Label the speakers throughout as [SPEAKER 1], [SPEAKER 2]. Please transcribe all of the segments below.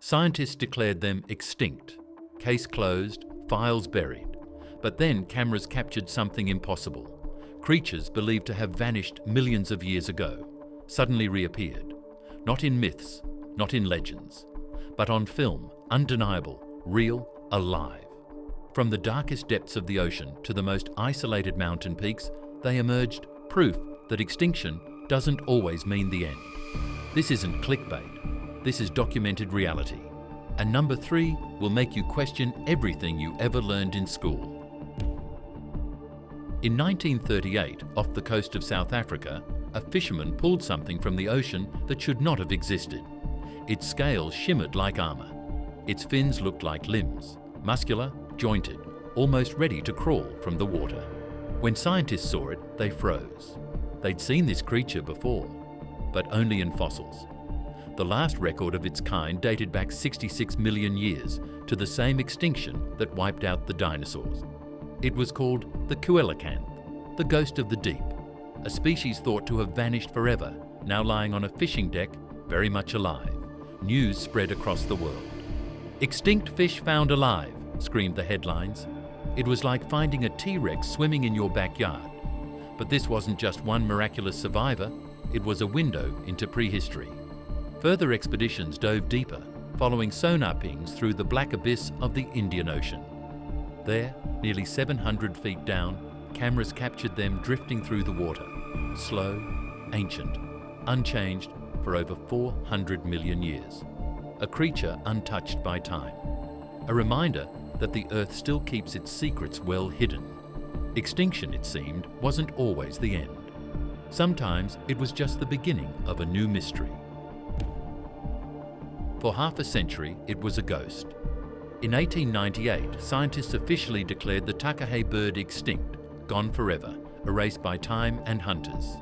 [SPEAKER 1] Scientists declared them extinct, case closed, files buried. But then cameras captured something impossible. Creatures believed to have vanished millions of years ago, suddenly reappeared. Not in myths, not in legends, but on film, undeniable, real, alive. From the darkest depths of the ocean to the most isolated mountain peaks, they emerged, proof that extinction doesn't always mean the end. This isn't clickbait, this is documented reality. And number 3 will make you question everything you ever learned in school. In 1938, off the coast of South Africa, a fisherman pulled something from the ocean that should not have existed. Its scales shimmered like armor. Its fins looked like limbs, muscular, jointed, almost ready to crawl from the water. When scientists saw it, they froze. They'd seen this creature before, but only in fossils. The last record of its kind dated back 66 million years to the same extinction that wiped out the dinosaurs. It was called the Coelacanth, the ghost of the deep, a species thought to have vanished forever, now lying on a fishing deck, very much alive. News spread across the world. "Extinct fish found alive," screamed the headlines. It was like finding a T-Rex swimming in your backyard. But this wasn't just one miraculous survivor, it was a window into prehistory. Further expeditions dove deeper, following sonar pings through the black abyss of the Indian Ocean. There, nearly 700 feet down, cameras captured them drifting through the water, slow, ancient, unchanged for over 400 million years. A creature untouched by time. A reminder that the Earth still keeps its secrets well hidden. Extinction, it seemed, wasn't always the end. Sometimes it was just the beginning of a new mystery. For half a century, it was a ghost. In 1898, scientists officially declared the Takahe bird extinct, gone forever, erased by time and hunters.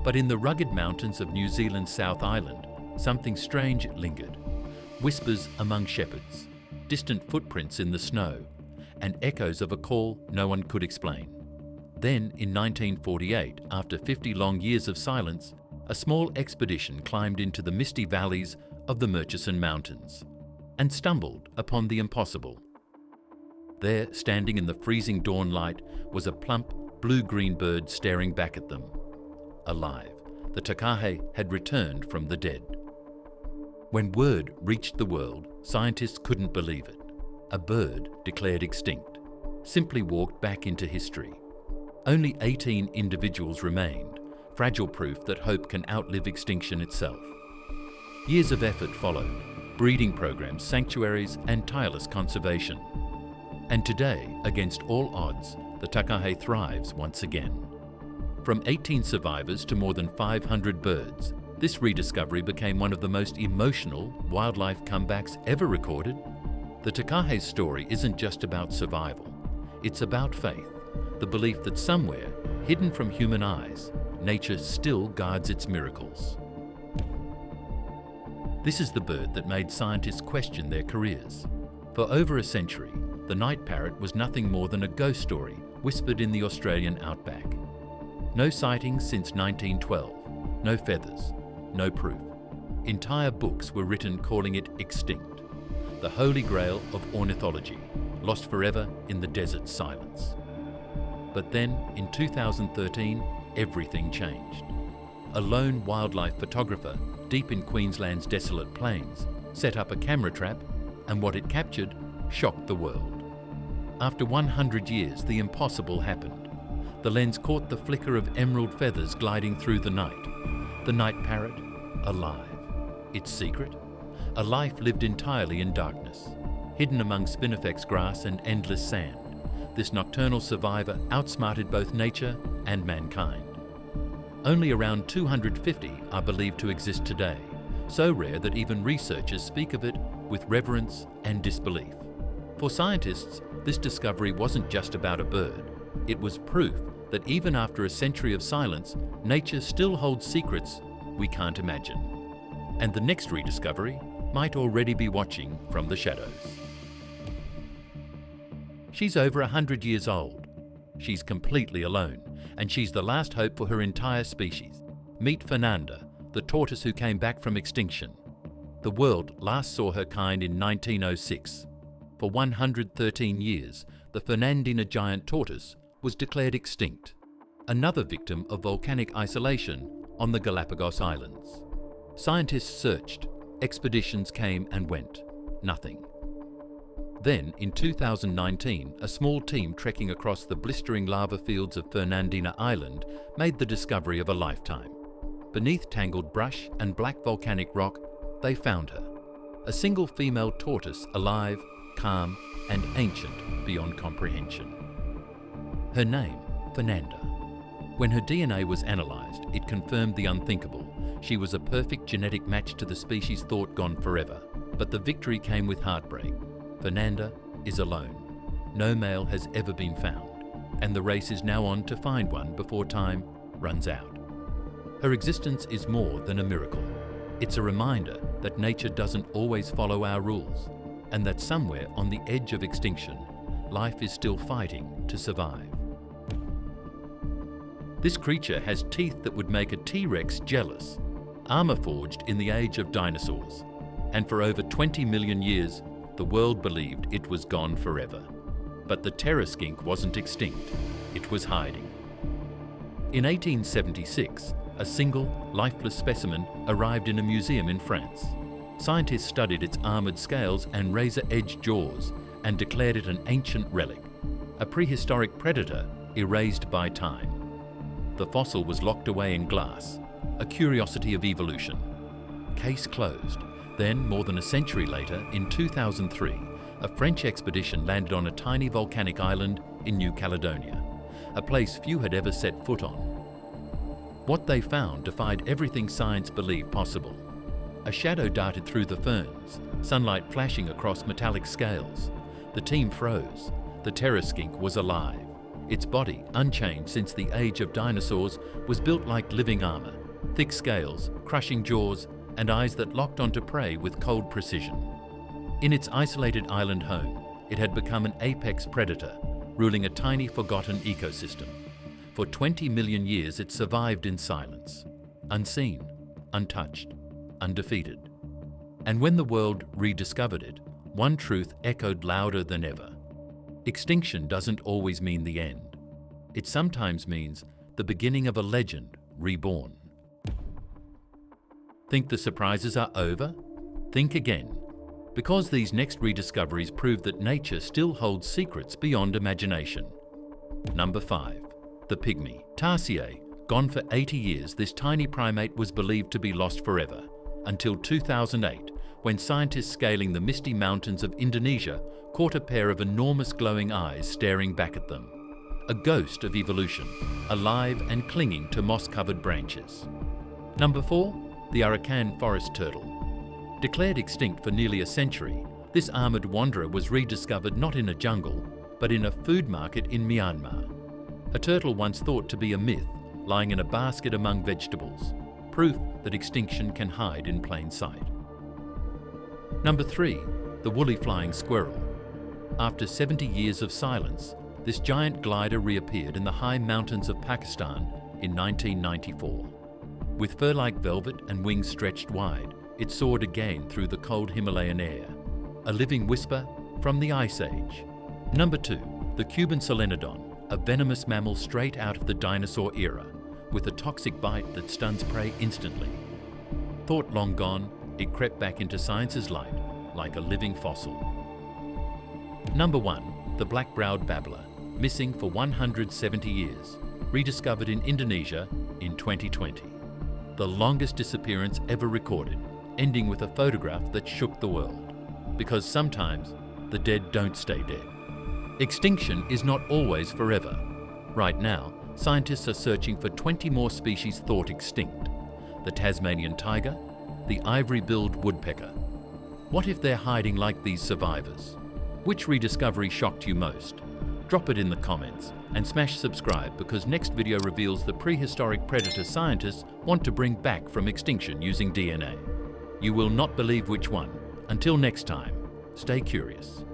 [SPEAKER 1] But in the rugged mountains of New Zealand's South Island, something strange lingered. Whispers among shepherds, distant footprints in the snow, and echoes of a call no one could explain. Then, in 1948, after 50 long years of silence, a small expedition climbed into the misty valleys of the Murchison Mountains and stumbled upon the impossible. There, standing in the freezing dawn light, was a plump, blue-green bird staring back at them. Alive, the Takahe had returned from the dead. When word reached the world, scientists couldn't believe it. A bird declared extinct, simply walked back into history. Only 18 individuals remained, fragile proof that hope can outlive extinction itself. Years of effort followed, breeding programs, sanctuaries, and tireless conservation. And today, against all odds, the Takahe thrives once again. From 18 survivors to more than 500 birds, this rediscovery became one of the most emotional wildlife comebacks ever recorded. The Takahe's story isn't just about survival. It's about faith, the belief that somewhere, hidden from human eyes, nature still guards its miracles. This is the bird that made scientists question their careers. For over a century, the night parrot was nothing more than a ghost story whispered in the Australian outback. No sightings since 1912, no feathers, no proof. Entire books were written calling it extinct, the holy grail of ornithology, lost forever in the desert's silence. But then, in 2013, everything changed. A lone wildlife photographer deep in Queensland's desolate plains set up a camera trap, and what it captured shocked the world. After 100 years, the impossible happened. The lens caught the flicker of emerald feathers gliding through the night. The night parrot, alive. Its secret? A life lived entirely in darkness, hidden among spinifex grass and endless sand. This nocturnal survivor outsmarted both nature and mankind. Only around 250 are believed to exist today, so rare that even researchers speak of it with reverence and disbelief. For scientists, this discovery wasn't just about a bird. It was proof that even after a century of silence, nature still holds secrets we can't imagine. And the next rediscovery might already be watching from the shadows. She's over 100 years old. She's completely alone, and she's the last hope for her entire species. Meet Fernanda, the tortoise who came back from extinction. The world last saw her kind in 1906. For 113 years, the Fernandina giant tortoise was declared extinct, another victim of volcanic isolation on the Galapagos Islands. Scientists searched, expeditions came and went, nothing. Then, in 2019, a small team trekking across the blistering lava fields of Fernandina Island made the discovery of a lifetime. Beneath tangled brush and black volcanic rock, they found her. A single female tortoise, alive, calm, and ancient beyond comprehension. Her name, Fernanda. When her DNA was analysed, it confirmed the unthinkable. She was a perfect genetic match to the species thought gone forever. But the victory came with heartbreak. Fernanda is alone. No male has ever been found, and the race is now on to find one before time runs out. Her existence is more than a miracle. It's a reminder that nature doesn't always follow our rules, and that somewhere on the edge of extinction, life is still fighting to survive. This creature has teeth that would make a T-Rex jealous, armor forged in the age of dinosaurs, and for over 20 million years, the world believed it was gone forever. But the Terror Skink wasn't extinct, it was hiding. In 1876, a single, lifeless specimen arrived in a museum in France. Scientists studied its armoured scales and razor-edged jaws and declared it an ancient relic, a prehistoric predator erased by time. The fossil was locked away in glass, a curiosity of evolution. Case closed. Then, more than a century later, in 2003, a French expedition landed on a tiny volcanic island in New Caledonia, a place few had ever set foot on. What they found defied everything science believed possible. A shadow darted through the ferns, sunlight flashing across metallic scales. The team froze. The Terror Skink was alive. Its body, unchanged since the age of dinosaurs, was built like living armour, thick scales, crushing jaws, and eyes that locked onto prey with cold precision. In its isolated island home, it had become an apex predator, ruling a tiny forgotten ecosystem. For 20 million years it survived in silence, unseen, untouched, undefeated. And when the world rediscovered it, one truth echoed louder than ever. Extinction doesn't always mean the end. It sometimes means the beginning of a legend reborn. Think the surprises are over? Think again. Because these next rediscoveries prove that nature still holds secrets beyond imagination. Number 5. The pygmy. Tarsier. Gone for 80 years, this tiny primate was believed to be lost forever, until 2008, when scientists scaling the misty mountains of Indonesia caught a pair of enormous glowing eyes staring back at them. A ghost of evolution, alive and clinging to moss-covered branches. Number 4. The Arakan forest turtle. Declared extinct for nearly a century, this armoured wanderer was rediscovered not in a jungle, but in a food market in Myanmar. A turtle once thought to be a myth, lying in a basket among vegetables, proof that extinction can hide in plain sight. Number 3. The woolly flying squirrel. After 70 years of silence, this giant glider reappeared in the high mountains of Pakistan in 1994. With fur like velvet and wings stretched wide, it soared again through the cold Himalayan air, a living whisper from the Ice Age. Number 2. The Cuban Solenodon, a venomous mammal straight out of the dinosaur era, with a toxic bite that stuns prey instantly. Thought long gone, it crept back into science's light like a living fossil. Number 1. The black-browed babbler, missing for 170 years, rediscovered in Indonesia in 2020. The longest disappearance ever recorded, ending with a photograph that shook the world. Because sometimes the dead don't stay dead. Extinction is not always forever. Right now, scientists are searching for 20 more species thought extinct. The Tasmanian tiger, the ivory-billed woodpecker. What if they're hiding like these survivors? Which rediscovery shocked you most? Drop it in the comments and smash subscribe, because next video reveals the prehistoric predator scientists want to bring back from extinction using DNA. You will not believe which one. Until next time, stay curious.